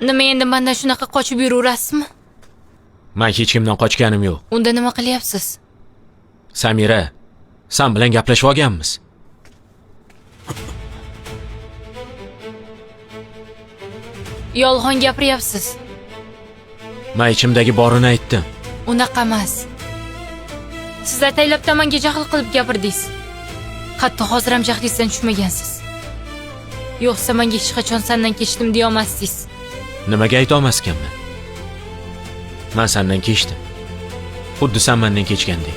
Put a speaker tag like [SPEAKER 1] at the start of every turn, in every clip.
[SPEAKER 1] Nima endi mendan shunaqa qochib yuraverasizmi?
[SPEAKER 2] Men hech kimdan qochganim yo'q.
[SPEAKER 1] Unda nima qilyapsiz?
[SPEAKER 2] Samira, sen bilan gaplashib olganmiz.
[SPEAKER 1] Yolg'on gapiryapsiz.
[SPEAKER 2] Men ichimdagi borini aytdim.
[SPEAKER 1] Unaqa emas. Siz ataylabdan menga jahl qilib gapirdingiz. Hatto hozir ham jahlingizdan tushmagansiz. Yo'qsa menga hech qachon sendan kechdim deya olmasdingiz.
[SPEAKER 2] Nimaga ayta olmaskanman? Men sendan kechdim. Xuddi sen mendan kechgandek.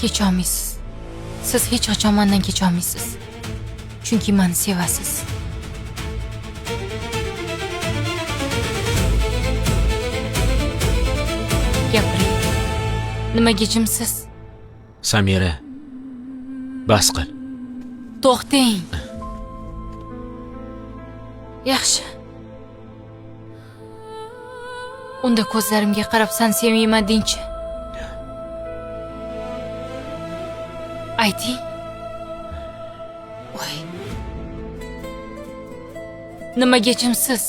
[SPEAKER 1] Kecha olmaysiz. Siz hech qachon mendan kecha olmaysiz. Chunki meni sevasiz. Gapiring. Nimaga jimsiz?
[SPEAKER 2] Samira, bas qil.
[SPEAKER 1] To'xtang. Yaxshi. Unda ko'zlarimga qarab sen sevmayman deng-chi. Ayting. Voy. Nimaga jimsiz?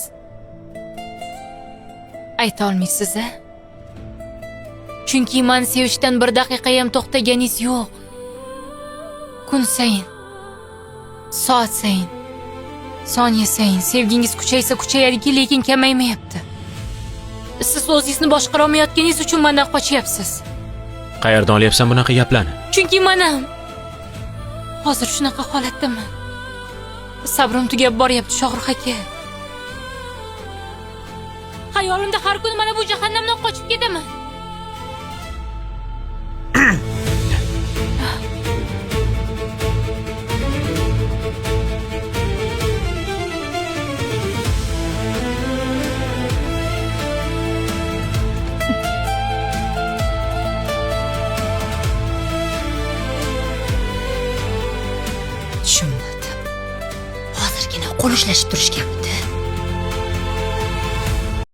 [SPEAKER 1] Ayta olmaysiz-a? Chunki men sevishdan bir daqiqa ham to'xtaganingiz yo'q. Kun sayin, soat sayin, soniya sayin sevgingiz kuchaysa kuchayadiki, lekin kamaymayapti. Siz o'zingizni boshqara olmayotganingiz uchun mendan qochyapsiz.
[SPEAKER 2] Qayerdan olyapsan bunaqa gaplarni?
[SPEAKER 1] Chunki men ham hozir shunaqa holatdaman. Sabrim tugab boryapti, Shohrux aka. Hayolimda har kuni mana bu jahannamdan qochib ketaman. Tushunmadim. Hozirgina qo'l ushlashib turishganmidi?